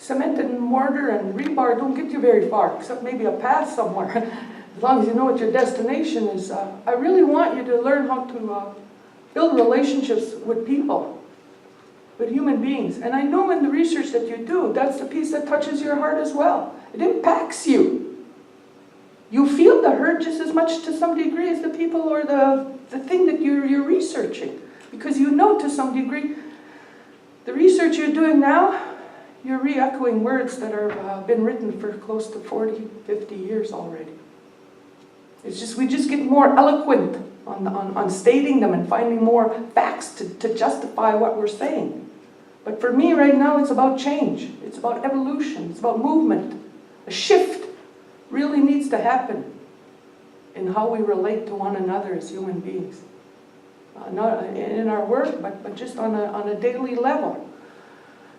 cement and mortar and rebar don't get you very far, except maybe a path somewhere, as long as you know what your destination is. I really want you to learn how to build relationships with people, with human beings. And I know in the research that you do, that's the piece that touches your heart as well. It impacts you. You feel the hurt just as much to some degree as the people or the thing that you're researching. Because you know to some degree, the research you're doing now, you're re-echoing words that have been written for close to 40, 50 years already. It's just, we just get more eloquent on stating them and finding more facts to justify what we're saying. But for me right now, it's about change. It's about evolution. It's about movement. A shift really needs to happen in how we relate to one another as human beings. Not in our work, but just on a daily level.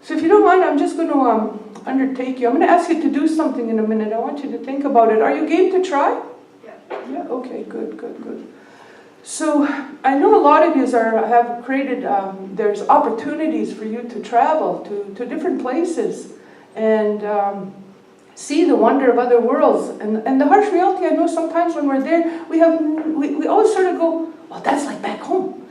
So if you don't mind, I'm just going to undertake you. I'm going to ask you to do something in a minute. I want you to think about it. Are you game to try? Yeah. Yeah, okay, good. So I know a lot of you have created, there's opportunities for you to travel to different places and see the wonder of other worlds. And the harsh reality, I know sometimes when we're there, we always sort of go, well, that's like back home.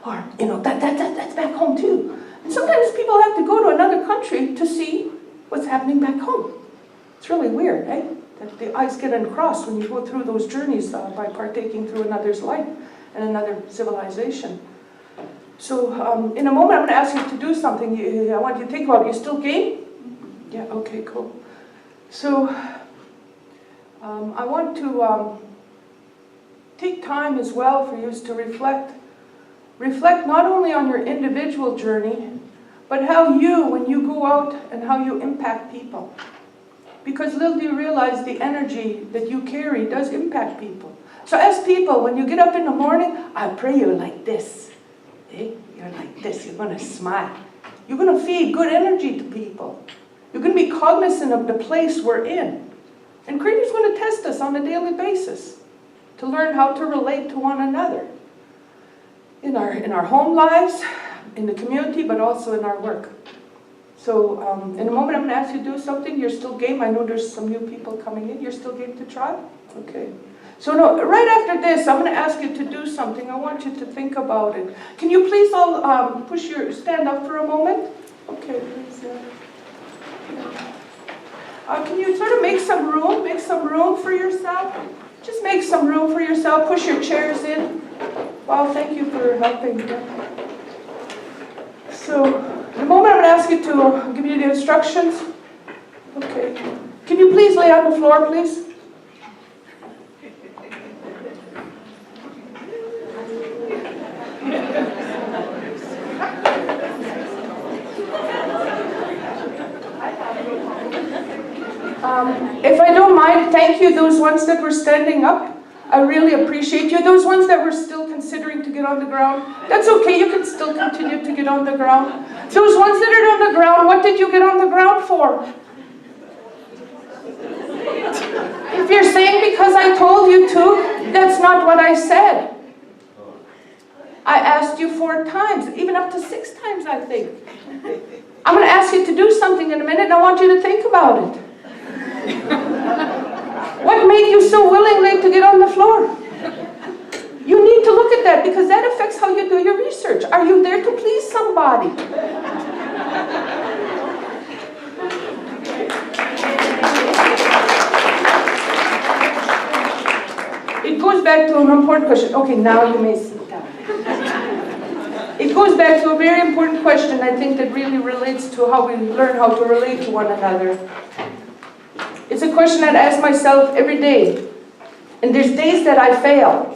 Or, that's back home too. And sometimes people have to go to another country to see what's happening back home. It's really weird, eh? That the eyes get uncrossed when you go through those journeys by partaking through another's life and another civilization. So in a moment, I'm going to ask you to do something. I want you to think about it. You still game? Yeah, okay, cool. So I want to take time as well for you to reflect. Reflect not only on your individual journey, but how you, when you go out and how you impact people. Because little do you realize the energy that you carry does impact people. So as people, when you get up in the morning, I pray you're like this. Eh? You're like this, you're going to smile. You're going to feed good energy to people. You're going to be cognizant of the place we're in. And Creator's going to test us on a daily basis to learn how to relate to one another. In our home lives, in the community, but also in our work. So in a moment I'm going to ask you to do something. You're still game. I know there's some new people coming in. You're still game to try? Okay. So no, right after this, I'm going to ask you to do something. I want you to think about it. Can you please all stand up for a moment? Okay, please. Can you sort of make some room for yourself? Just make some room for yourself. Push your chairs in. Wow, thank you for helping. So, in a moment I'm going to ask you to give you the instructions. Okay. Can you please lay on the floor, please? If I don't mind, thank you, those ones that were standing up. I really appreciate you. Those ones that were still considering to get on the ground, that's okay, you can still continue to get on the ground. Those ones that are on the ground, what did you get on the ground for? If you're saying because I told you to, that's not what I said. I asked you 4 times, even up to 6 times, I think. I'm going to ask you to do something in a minute, and I want you to think about it. What made you so willingly to get on the floor? You need to look at that because that affects how you do your research. Are you there to please somebody? It goes back to an important question. Okay, now you may sit down. It goes back to a very important question, I think, that really relates to how we learn how to relate to one another. It's a question that I ask myself every day. And there's days that I fail.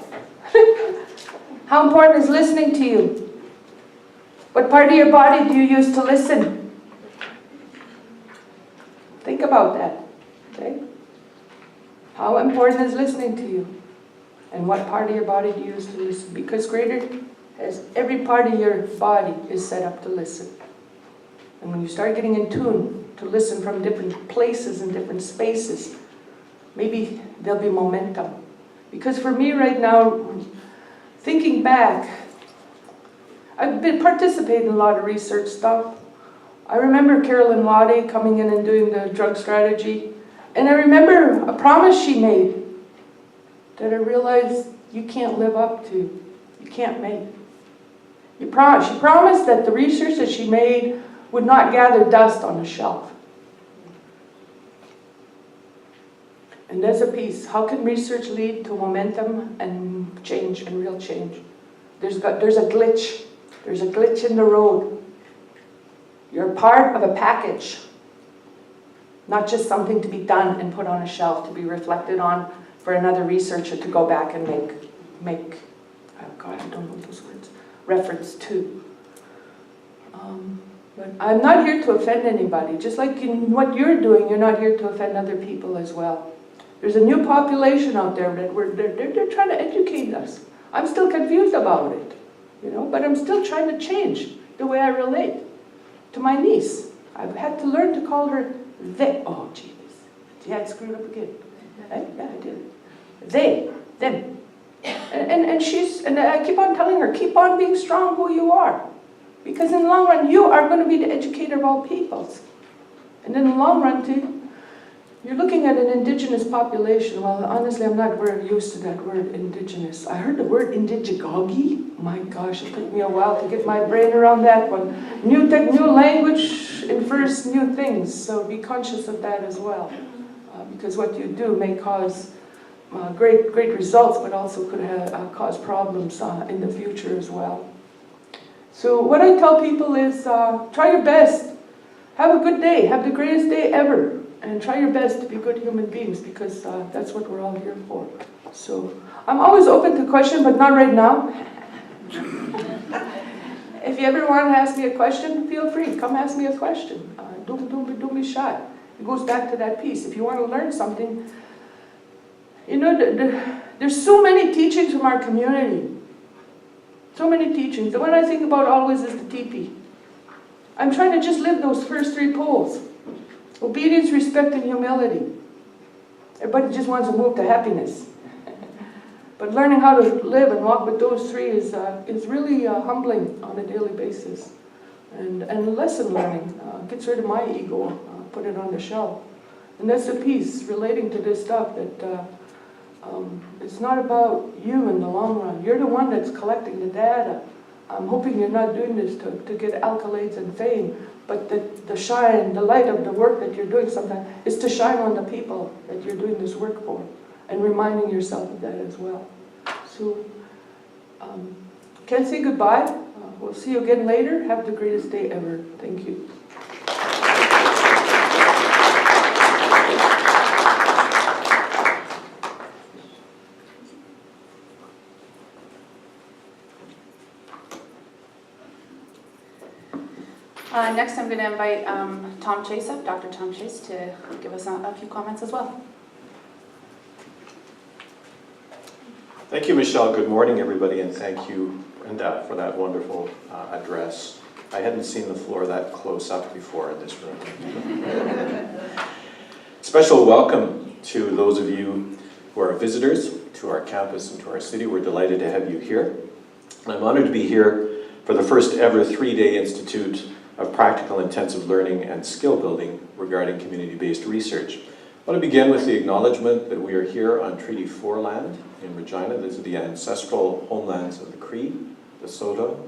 How important is listening to you? What part of your body do you use to listen? Think about that. Okay? How important is listening to you? And what part of your body do you use to listen? Because Creator has every part of your body is set up to listen. And when you start getting in tune to listen from different places and different spaces, maybe there'll be momentum. Because for me right now, thinking back, I've been participating in a lot of research stuff. I remember Carolyn Waddy coming in and doing the drug strategy, and I remember a promise she made that I realized you can't live up to, you can't make. She promised that the research that she made would not gather dust on a shelf. And there's a piece. How can research lead to momentum and change and real change? There's a glitch. There's a glitch in the road. You're part of a package, not just something to be done and put on a shelf to be reflected on for another researcher to go back and make oh God, I don't know those words, reference to. But I'm not here to offend anybody. Just like in what you're doing, you're not here to offend other people as well. There's a new population out there that they're trying to educate us. I'm still confused about it, you know, but I'm still trying to change the way I relate to my niece. I've had to learn to call her they. Oh, Jesus. She had screwed up again. Yeah, I did. They, them. And I keep on telling her, keep on being strong who you are. Because in the long run, you are going to be the educator of all peoples. And in the long run, too, you're looking at an indigenous population. Well, honestly, I'm not very used to that word, indigenous. I heard the word indigegogi. My gosh, it took me a while to get my brain around that one. New language infers new things, so be conscious of that as well. Because what you do may cause great results, but also could cause problems in the future as well. So what I tell people is try your best. Have a good day. Have the greatest day ever. And try your best to be good human beings, because that's what we're all here for. So I'm always open to question, but not right now. If you ever want to ask me a question, feel free. Come ask me a question. Don't be shy. It goes back to that piece. If you want to learn something, you know, there's so many teachings from our community. So many teachings. The one I think about always is the teepee. I'm trying to just live those first three poles. Obedience, respect, and humility. Everybody just wants to move to happiness. But learning how to live and walk with those three is really humbling on a daily basis. And lesson learning gets rid of my ego, put it on the shelf. And that's the piece relating to this stuff, that it's not about you in the long run. You're the one that's collecting the data. I'm hoping you're not doing this to get accolades and fame, but the shine, the light of the work that you're doing sometimes is to shine on the people that you're doing this work for, and reminding yourself of that as well. So, can't say goodbye. We'll see you again later. Have the greatest day ever. Thank you. Next, I'm going to invite Tom Chase up, Dr. Tom Chase, to give us a few comments as well. Thank you, Michelle. Good morning, everybody, and thank you, Brenda, for that wonderful address. I hadn't seen the floor that close up before in this room. Special welcome to those of you who are visitors to our campus and to our city. We're delighted to have you here. And I'm honored to be here for the first ever 3-day Institute of Practical Intensive Learning and Skill Building regarding community-based research. I want to begin with the acknowledgement that we are here on Treaty 4 land in Regina. These are the ancestral homelands of the Cree, the Soto,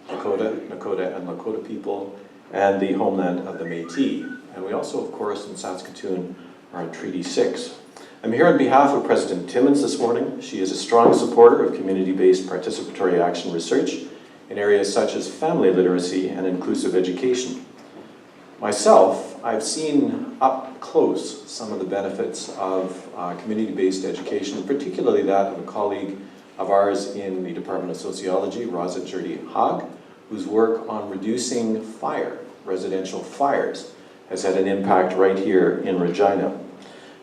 Nakota, and Lakota people, and the homeland of the Métis. And we also, of course, in Saskatoon are on Treaty 6. I'm here on behalf of President Timmins this morning. She is a strong supporter of community-based participatory action research in areas such as family literacy and inclusive education. Myself, I've seen up close some of the benefits of community-based education, particularly that of a colleague of ours in the Department of Sociology, Rosa Jurdy-Haag, whose work on reducing residential fires, has had an impact right here in Regina.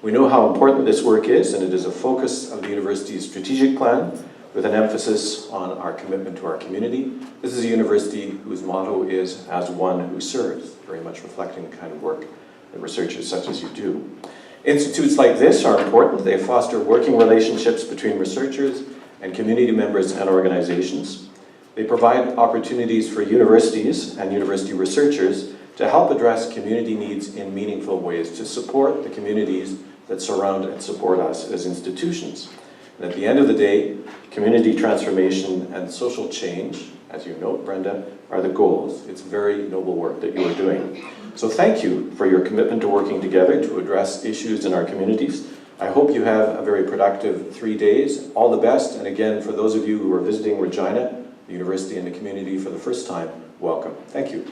We know how important this work is, and it is a focus of the university's strategic plan, with an emphasis on our commitment to our community. This is a university whose motto is, as one who serves, very much reflecting the kind of work that researchers such as you do. Institutes like this are important. They foster working relationships between researchers and community members and organizations. They provide opportunities for universities and university researchers to help address community needs in meaningful ways, to support the communities that surround and support us as institutions. And at the end of the day, community transformation and social change, as you note, Brenda, are the goals. It's very noble work that you are doing. So thank you for your commitment to working together to address issues in our communities. I hope you have a very productive 3 days. All the best. And again, for those of you who are visiting Regina, the university and the community for the first time, welcome. Thank you.